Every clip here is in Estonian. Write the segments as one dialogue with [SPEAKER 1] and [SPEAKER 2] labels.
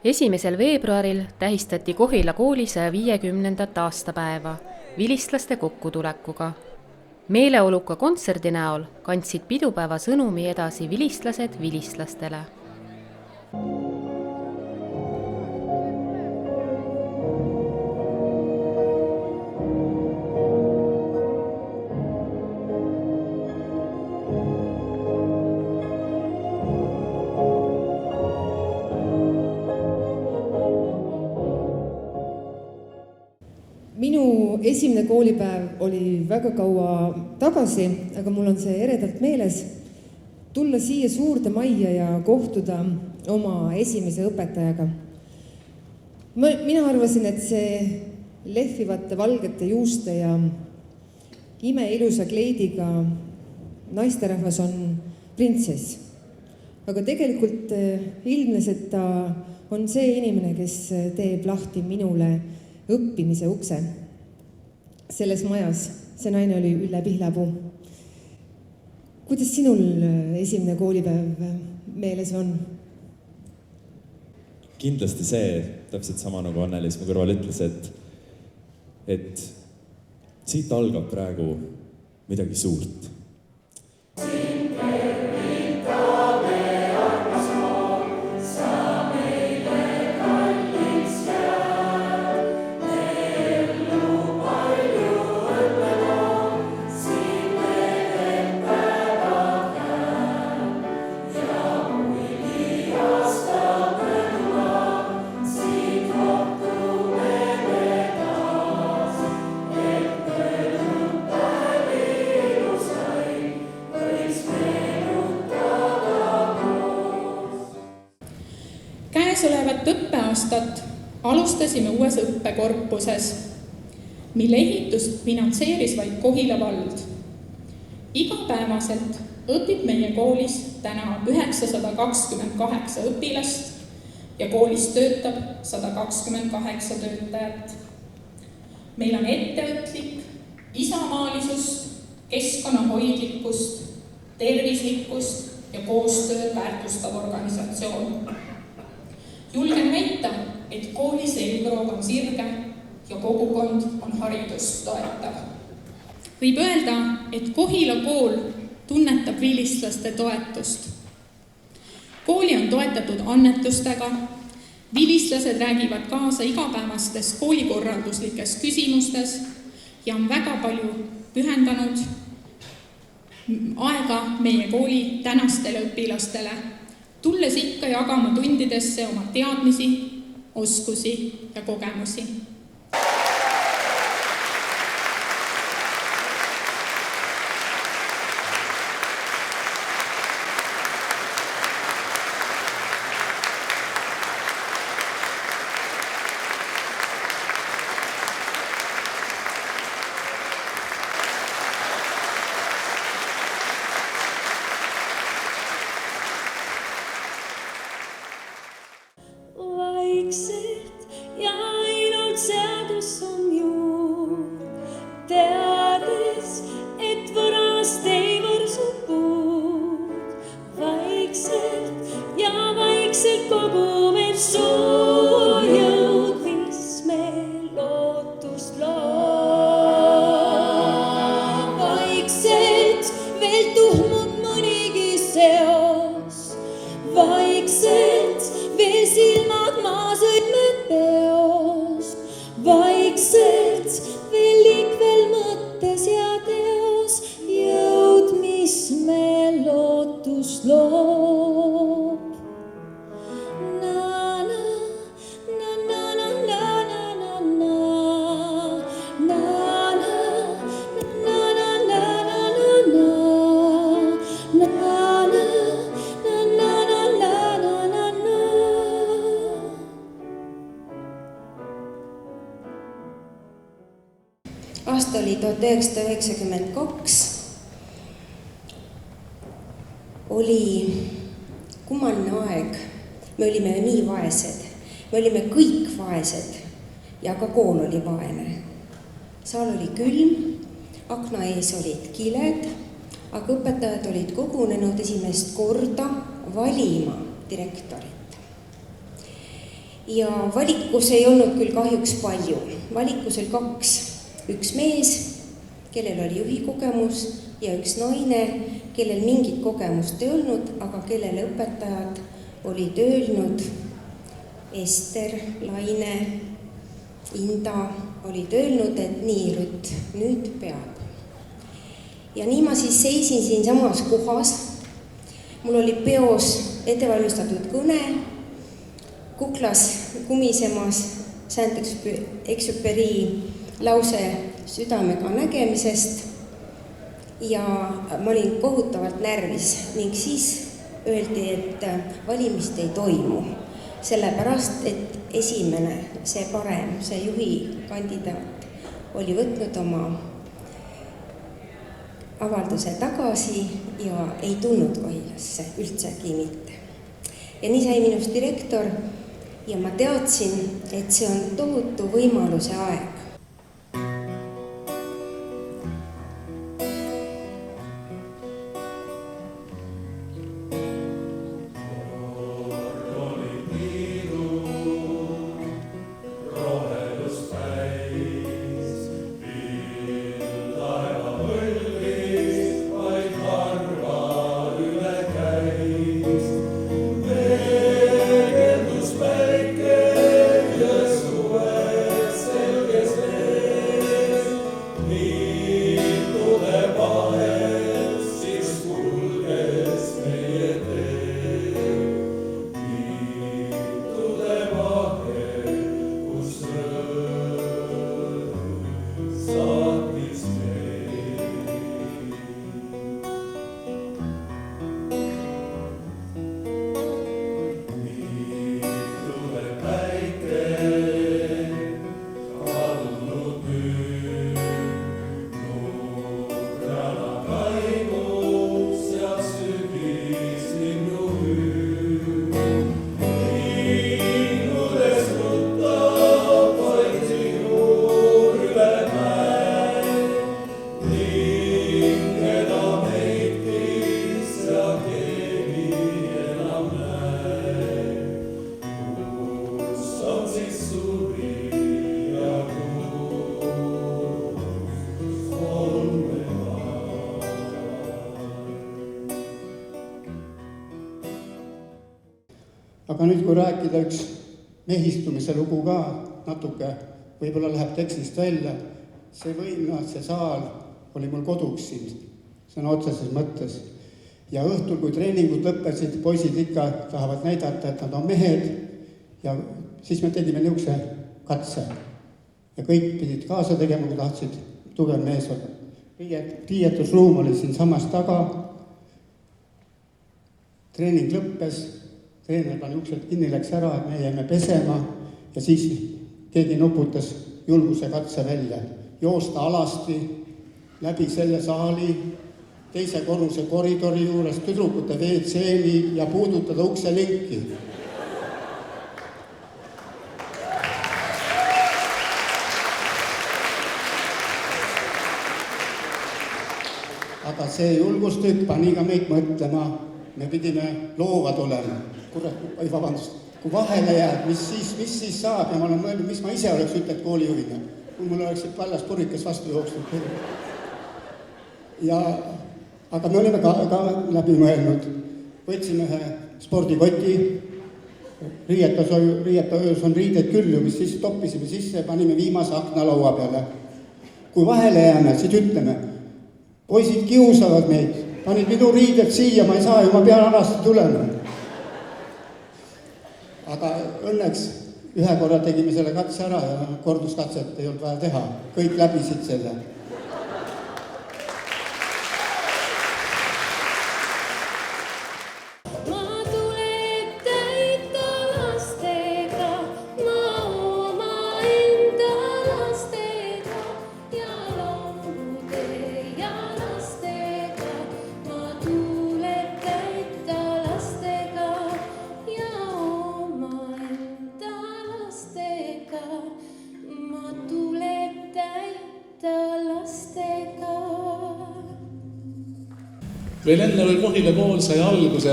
[SPEAKER 1] 1. veebruaril tähistati Kohila kooli 150. aastapäeva vilistlaste kokkutulekuga. Meeleoluka kontserdi näol kandsid pidupäeva sõnumi edasi vilistlased vilistlastele.
[SPEAKER 2] Minu esimene koolipäev oli väga kaua tagasi, aga mul on see eredalt meeles. Tulla siia suurde majja ja kohtuda oma esimese õpetajaga. Mina arvasin, et see lehvivate valgete juuste ja imeilusa kleidiga naisterahvas on printsess. Aga tegelikult ilmnes, et ta on see inimene, kes teeb lahti minule õppimise ukse. Selles majas see naine oli Ülle Pihlapuu. Kuidas sinul esimene koolipäev meeles on?
[SPEAKER 3] Kindlasti see, täpselt sama nagu Anneliis mu kõrval ütles, et siit algab praegu midagi suurt.
[SPEAKER 4] Käesolevat õppeaastat alustasime uues õppekorpuses, mille ehitust finantseeris vaid Kohila vald. Igapäevaselt õpib meie koolis täna 928 õpilast ja koolis töötab 128 töötajat. Meil on etteõtlik, isamaalisust, keskkonnahoidlikkust, tervislikkust ja koostööd väärtustav organisatsioon. Julgen väita, et koolis eluproov on sirge ja kogukond on haridust toetav. Võib öelda, et Kohila kool tunnetab vilistlaste toetust. Kooli on toetatud annetustega, vilistlased räägivad kaasa igapäevastes koolikorralduslikes küsimustes ja on väga palju pühendanud aega meie kooli tänastele õpilastele, tulles ikka jagama tundidesse oma teadmisi, oskusi ja kogemusi.
[SPEAKER 5] Aasta oli 1992. Oli kummaline aeg. Me olime nii vaesed. Me olime kõik vaesed ja ka kool oli vaene. Saal oli külm, akna ees olid kiled, aga õpetajad olid kogunenud esimest korda valima direktorit. ja valikus ei olnud küll kahjuks palju. Valikus oli 2. Üks mees, kellel oli juhikogemus ja üks naine, kellel mingit kogemust ei olnud, aga kellele õpetajad olid öelnud, Ester, Laine, Inda olid öelnud, et nii, Rütt, nüüd peab. Ja nii ma siis seisin siin samas kohas. Mul oli peos ettevalmistatud kõne, kuklas kumisemas Saint-Exupéry lause südamega nägemisest ja ma olin kohutavalt närvis ning siis öeldi, et valimist ei toimu, sellepärast, et esimene, see parem, see juhi kandidaat oli võtnud oma avalduse tagasi ja ei tulnud Kohilasse üldsegi mitte. Ja nii sai minust direktor ja ma teadsin, et see on tohutu võimaluse aeg.
[SPEAKER 6] Aga nüüd, kui rääkida üks mehistumise lugu ka natuke, võib-olla läheb tekstist välja, see võimna, see saal oli mul koduks siin, sõna otseses mõttes. Ja õhtul, kui treeningud lõppesid, poisid ikka tahavad näidata, et nad on mehed ja siis me tegime niisuguse katse. Ja kõik pidid kaasa tegema, kui tahtsid tugev mees olla. Riietusruum oli siin samas taga, treening lõppes, treener pani uksed kinni, läks ära, et me jäime pesema ja siis keegi nuputas julguse katse välja. Joosta alasti läbi selle saali, teise korruse koridori juures, tüdrukute WC-ni ja puudutada ukselinki. Aga see julgustükk pani ka meid mõtlema, me pidime loovad olema. Vabandust, kui vahele jääd, mis siis saab ja ma olen mõelnud, mis ma ise oleks ütled koolijuhina, kui mul oleks vallas purikas vastu jooksnud. Aga me olime ka läbi mõelnud, võtsime ühe spordikoti, riietaöös on riideid küll, mis siis toppisime sisse ja panime viimase akna laua peale. Kui vahele jääme, siis ütleme, poisid kiusavad meid, panid minu riided siia, ma ei saa ju, ma pean alasti tulema. Aga õnneks ühe korra tegime selle katse ära ja korduskatset ei olnud vaja teha. Kõik läbisid selle.
[SPEAKER 7] Veel enne kui Kohila kool sai alguse,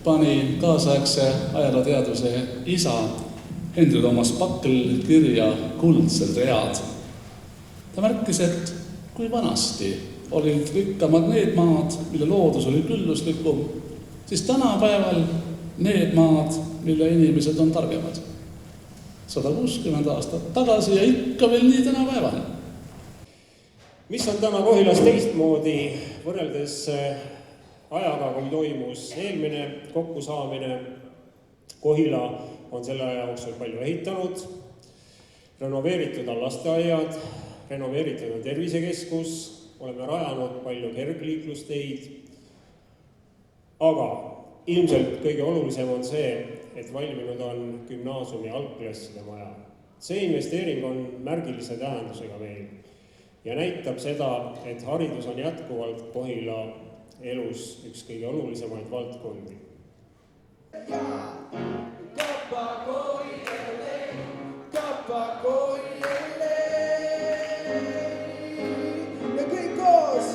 [SPEAKER 7] pani kaasaegse ajalooteaduse isa Henry Toomas Pakl kirja Kuldsed read. Ta märkis, et kui vanasti olid rikkamad need maad, mille loodus oli külluslikum, siis tänapäeval need maad, mille inimesed on targemad. 160 aastat tagasi ja ikka veel nii tänapäevani.
[SPEAKER 8] Mis on täna Kohilas teistmoodi võrreldes ajaga, kui toimus eelmine kokkusaamine? Kohila on selle aja jooksul palju ehitanud, renoveeritud on lasteaiad, renoveeritud on tervisekeskus, oleme rajanud palju kergliiklusteid, aga ilmselt kõige olulisem on see, et valminud on gümnaasiumi algklasside maja. See investeering on märgilise tähendusega meil ja näitab seda, et haridus on jätkuvalt Kohila elus üks kõige olulisemaid valdkondi.
[SPEAKER 9] Ja kõik koos!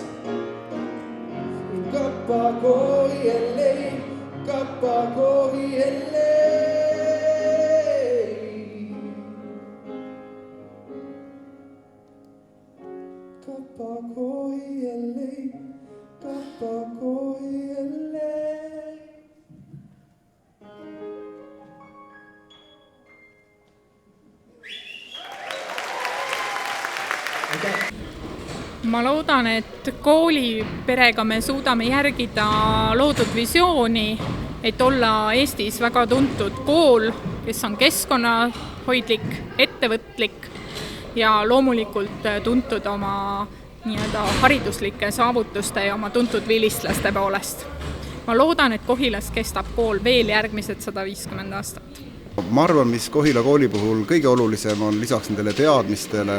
[SPEAKER 9] Kappakohi ellei, kappakohi ellei. Kappakohi ellei, kappakohi ellei.
[SPEAKER 4] Ma loodan, et kooliperega me suudame järgida loodud visiooni, et olla Eestis väga tuntud kool, kes on keskkonnahoidlik, ettevõtlik ja loomulikult tuntud oma hariduslike saavutuste ja oma tuntud vilistlaste poolest. Ma loodan, et Kohilas kestab kool veel järgmised 150 aastat.
[SPEAKER 10] Ma arvan, mis Kohila kooli puhul kõige olulisem on lisaks nendele teadmistele,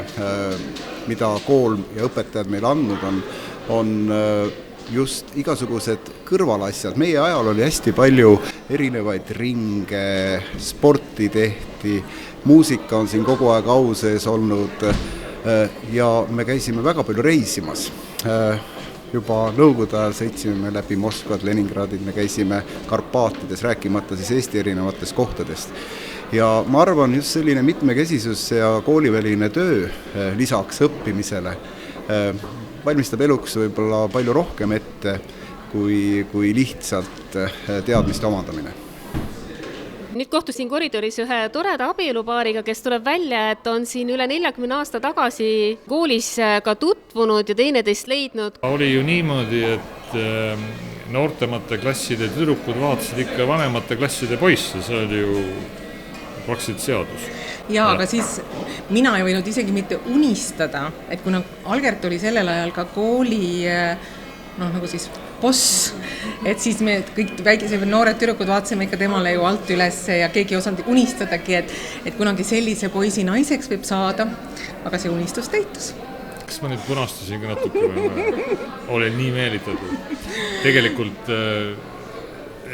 [SPEAKER 10] mida kool ja õpetajad meile andnud on just igasugused kõrvalasjad. Meie ajal oli hästi palju erinevaid ringe, sporti tehti, muusika on siin kogu aeg au sees olnud ja me käisime väga palju reisimas. Juba nõukogude ajal sõitsime läbi Moskvad, Leningradid, me käisime Karpaatides, rääkimata siis Eesti erinevatest kohtadest. Ja ma arvan, just selline mitmekesisus ja kooliväline töö lisaks õppimisele valmistab eluks võib-olla palju rohkem ette kui lihtsalt teadmiste omandamine.
[SPEAKER 1] Nüüd kohtusin koridoris ühe toreda abielupaariga, kes tuleb välja, et on siin üle 40 aasta tagasi koolis ka tutvunud ja teineteist leidnud.
[SPEAKER 11] Oli ju niimoodi, et noortemate klasside tüdrukud vaatasid ikka vanemate klasside poisse, see oli ju praktiliselt seadus.
[SPEAKER 12] Jaa, aga siis mina ei võinud isegi mitte unistada, et kuna Algert oli sellel ajal ka kooli nagu siis boss, et siis me kõik väikesed noored tüdrukud vaatasime ikka temale ju alt üles ja keegi ei osanud unistadagi, et kunagi sellise poisi naiseks võib saada, aga see unistus täitus.
[SPEAKER 11] Kas ma nüüd punastasin ka natuke või olen nii meelitatud? Tegelikult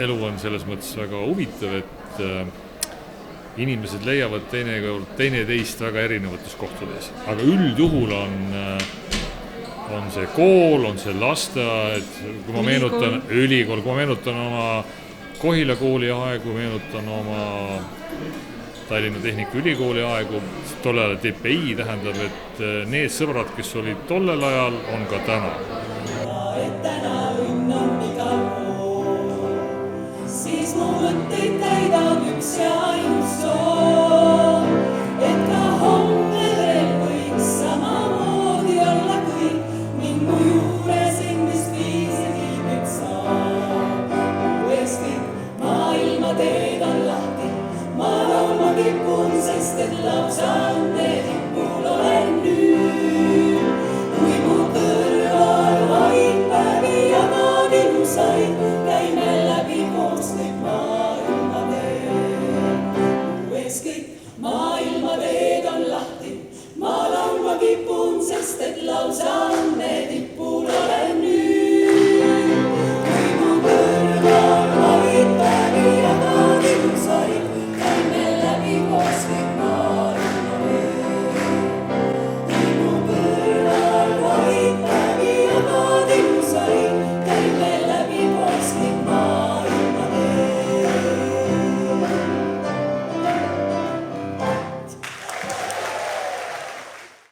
[SPEAKER 11] elu on selles mõttes väga huvitav, et inimesed leiavad teineteist väga erinevates kohtades, aga üldjuhul on see kool, on see lasteaed, kui ma meenutan ülikool, kui ma meenutan oma Kohila kooli aegu, meenutan oma Tallinna Tehnikaülikooli aegu, tollel TPI tähendab, et need sõbrad, kes olid tollel ajal, on ka täna. Et täna õnn on igal pool, siis mu mõtteid täidab üks ja ainus soov, et ka homme veel võiks samamoodi olla kõik. Mu juures endist viisegi nüüd saab. Uuesti maailma teed on lahti, ma laulma kipun, sest et lausa õnne tippul olen nüüd. Kui mu kõrval vaid päevi ja maad ilusaid, käime läbi koos kõik maailma teed. Uuesti maailma teed on lahti, ma laulma kipun, sest et lausa õnne tippul.